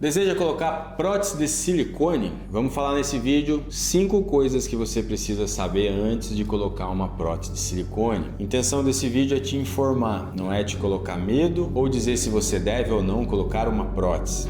Deseja colocar prótese de silicone? Vamos falar nesse vídeo 5 coisas que você precisa saber antes de colocar uma prótese de silicone. A intenção desse vídeo é te informar, não é te colocar medo ou dizer se você deve ou não colocar uma prótese.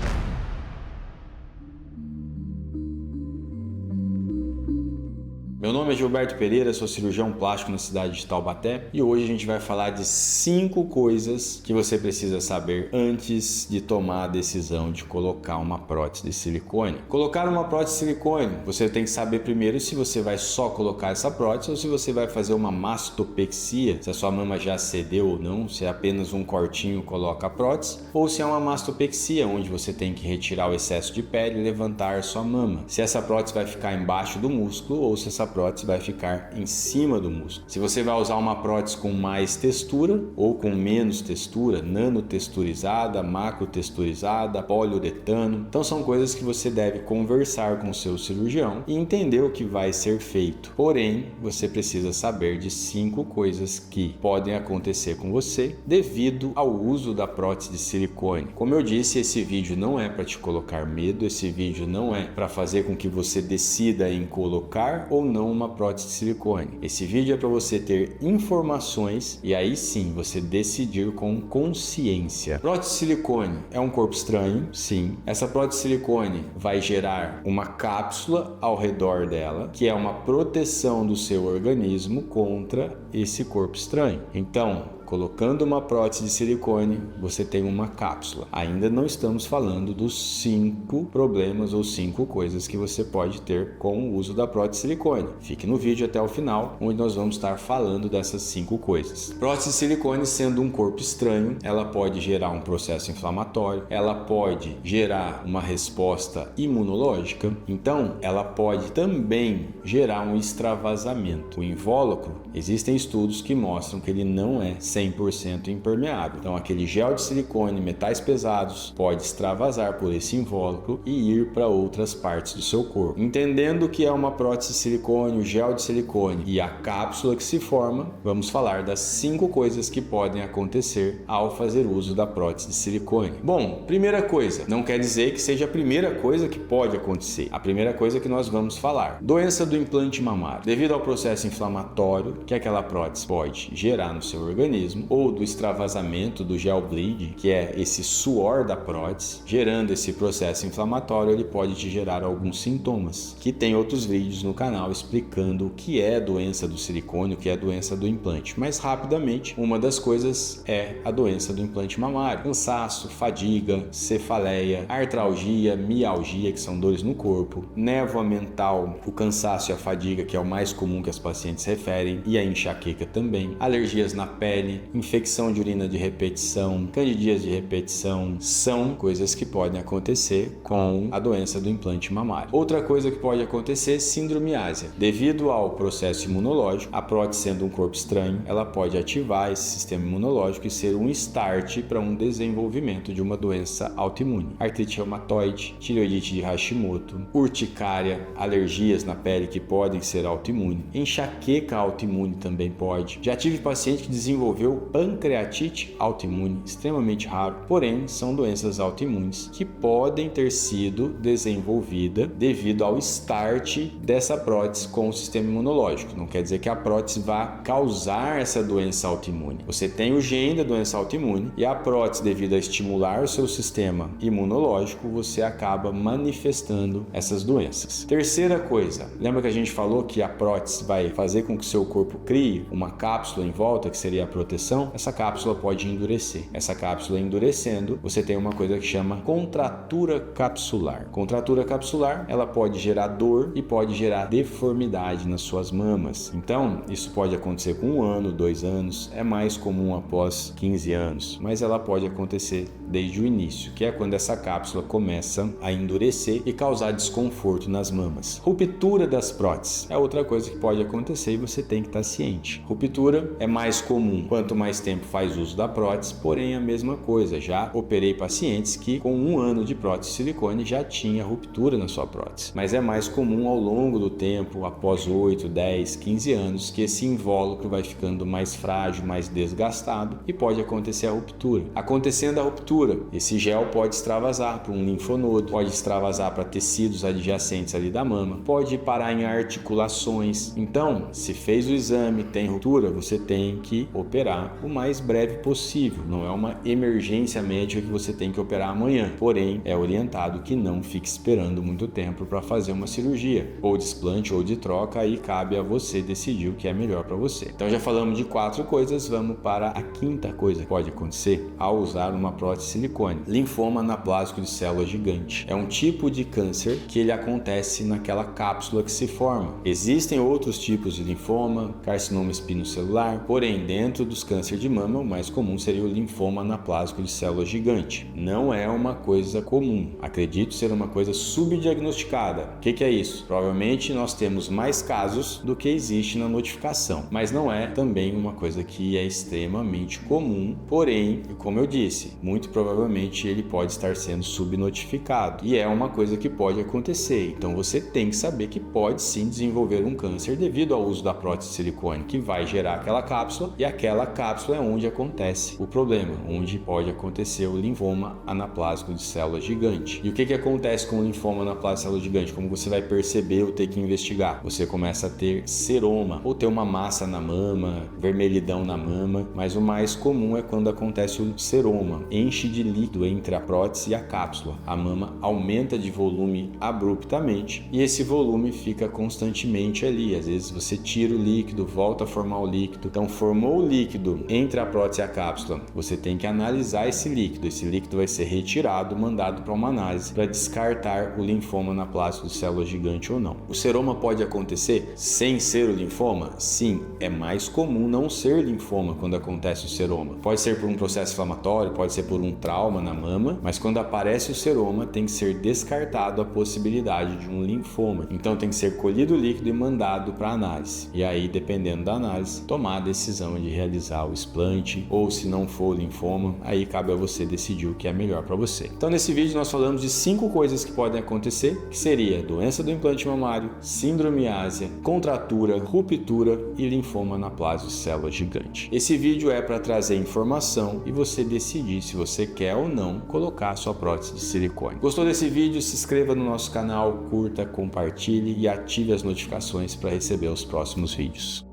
Meu nome é Gilberto Pereira, sou cirurgião plástico na cidade de Taubaté e hoje a gente vai falar de 5 coisas que você precisa saber antes de tomar a decisão de colocar uma prótese de silicone. Colocar uma prótese de silicone, você tem que saber primeiro se você vai só colocar essa prótese ou se você vai fazer uma mastopexia, se a sua mama já cedeu ou não, se é apenas um cortinho coloca a prótese, ou se é uma mastopexia, onde você tem que retirar o excesso de pele e levantar sua mama. Se essa prótese vai ficar embaixo do músculo ou se essa prótese vai ficar em cima do músculo. Se você vai usar uma prótese com mais textura ou com menos textura, nanotexturizada, macrotexturizada, poliuretano, então são coisas que você deve conversar com o seu cirurgião e entender o que vai ser feito. Porém, você precisa saber de 5 coisas que podem acontecer com você devido ao uso da prótese de silicone. Como eu disse, esse vídeo não é para te colocar medo, esse vídeo não é para fazer com que você decida em colocar ou não uma prótese de silicone. Esse vídeo é para você ter informações e aí sim você decidir com consciência. Prótese de silicone é um corpo estranho? Sim. Essa prótese de silicone vai gerar uma cápsula ao redor dela, que é uma proteção do seu organismo contra esse corpo estranho. Então, colocando uma prótese de silicone, você tem uma cápsula. Ainda não estamos falando dos 5 problemas ou 5 coisas que você pode ter com o uso da prótese de silicone. Fique no vídeo até o final, onde nós vamos estar falando dessas 5 coisas. Prótese de silicone, sendo um corpo estranho, ela pode gerar um processo inflamatório, ela pode gerar uma resposta imunológica, então ela pode também gerar um extravasamento. O invólucro, existem estudos que mostram que ele não é 100% impermeável. Então, aquele gel de silicone, metais pesados, pode extravasar por esse invólucro e ir para outras partes do seu corpo. Entendendo que é uma prótese de silicone, o gel de silicone e a cápsula que se forma, vamos falar das 5 coisas que podem acontecer ao fazer uso da prótese de silicone. Bom, primeira coisa, não quer dizer que seja a primeira coisa que pode acontecer. A primeira coisa que nós vamos falar: doença do implante mamário. Devido ao processo inflamatório que aquela prótese pode gerar no seu organismo, ou do extravasamento do gel bleed, que é esse suor da prótese, gerando esse processo inflamatório, ele pode te gerar alguns sintomas, que tem outros vídeos no canal explicando o que é doença do silicone, o que é doença do implante. Mas rapidamente, uma das coisas é a doença do implante mamário: cansaço, fadiga, cefaleia, artralgia, mialgia, que são dores no corpo, névoa mental, o cansaço e a fadiga, que é o mais comum que as pacientes referem, e a enxaqueca também, alergias na pele, infecção de urina de repetição, candidíase de repetição, são coisas que podem acontecer com a doença do implante mamário. Outra coisa que pode acontecer é síndrome ásia. Devido ao processo imunológico, a prótese sendo um corpo estranho, ela pode ativar esse sistema imunológico e ser um start para um desenvolvimento de uma doença autoimune. Artrite reumatoide, tireoidite de Hashimoto, urticária, alergias na pele que podem ser autoimune, enxaqueca autoimune também pode. Já tive paciente que desenvolveu pancreatite autoimune, extremamente raro, porém são doenças autoimunes que podem ter sido desenvolvidas devido ao start dessa prótese com o sistema imunológico. Não quer dizer que a prótese vá causar essa doença autoimune. Você tem o gene da doença autoimune e a prótese, devido a estimular o seu sistema imunológico, você acaba manifestando essas doenças. Terceira coisa, lembra que a gente falou que a prótese vai fazer com que o seu corpo crie uma cápsula em volta, que seria a proteção? Essa cápsula pode endurecer. Essa cápsula endurecendo, você tem uma coisa que chama contratura capsular. Contratura capsular, ela pode gerar dor e pode gerar deformidade nas suas mamas. Então, isso pode acontecer com 1 ano, 2 anos, é mais comum após 15 anos, mas ela pode acontecer desde o início, que é quando essa cápsula começa a endurecer e causar desconforto nas mamas. Ruptura das próteses é outra coisa que pode acontecer e você tem que estar ciente. Ruptura é mais comum quando quanto mais tempo faz uso da prótese, porém a mesma coisa. Já operei pacientes que com 1 ano de prótese de silicone já tinha ruptura na sua prótese. Mas é mais comum ao longo do tempo, após 8, 10, 15 anos, que esse invólucro vai ficando mais frágil, mais desgastado e pode acontecer a ruptura. Acontecendo a ruptura, esse gel pode extravasar para um linfonodo, pode extravasar para tecidos adjacentes ali da mama, pode parar em articulações. Então, se fez o exame, tem ruptura, você tem que operar o mais breve possível. Não é uma emergência médica que você tem que operar amanhã. Porém, é orientado que não fique esperando muito tempo para fazer uma cirurgia, ou de explante ou de troca, aí cabe a você decidir o que é melhor para você. Então já falamos de 4 coisas, vamos para a 5ª coisa que pode acontecer ao usar uma prótese de silicone. Linfoma anaplásico de célula gigante. É um tipo de câncer que ele acontece naquela cápsula que se forma. Existem outros tipos de linfoma, carcinoma espinocelular, porém dentro dos cânceres de mama o mais comum seria o linfoma anaplásico de célula gigante. Não é uma coisa comum, acredito ser uma coisa subdiagnosticada. O que é isso? Provavelmente nós temos mais casos do que existe na notificação, mas não é também uma coisa que é extremamente comum, porém, como eu disse, muito provavelmente ele pode estar sendo subnotificado e é uma coisa que pode acontecer. Então você tem que saber que pode sim desenvolver um câncer devido ao uso da prótese de silicone, que vai gerar aquela cápsula, e aquela cápsula é onde acontece o problema, onde pode acontecer o linfoma anaplásico de célula gigante. E o que acontece com o linfoma anaplásico de célula gigante? Como você vai perceber ou ter que investigar? Você começa a ter seroma ou ter uma massa na mama, vermelhidão na mama, mas o mais comum é quando acontece o seroma, enche de líquido entre a prótese e a cápsula. A mama aumenta de volume abruptamente e esse volume fica constantemente ali. Às vezes você tira o líquido, volta a formar o líquido. Então formou o líquido entre a prótese e a cápsula, você tem que analisar esse líquido. Esse líquido vai ser retirado, mandado para uma análise para descartar o linfoma anaplásico de célula gigante ou não. O seroma pode acontecer sem ser o linfoma? Sim, é mais comum não ser linfoma quando acontece o seroma. Pode ser por um processo inflamatório, pode ser por um trauma na mama, mas quando aparece o seroma tem que ser descartado a possibilidade de um linfoma. Então tem que ser colhido o líquido e mandado para análise. E aí, dependendo da análise, tomar a decisão de realizar o explante, ou se não for linfoma, aí cabe a você decidir o que é melhor para você. Então nesse vídeo nós falamos de 5 coisas que podem acontecer, que seria doença do implante mamário, síndrome ásia, contratura, ruptura e linfoma anaplásico de célula gigante. Esse vídeo é para trazer informação e você decidir se você quer ou não colocar a sua prótese de silicone. Gostou desse vídeo? Se inscreva no nosso canal, curta, compartilhe e ative as notificações para receber os próximos vídeos.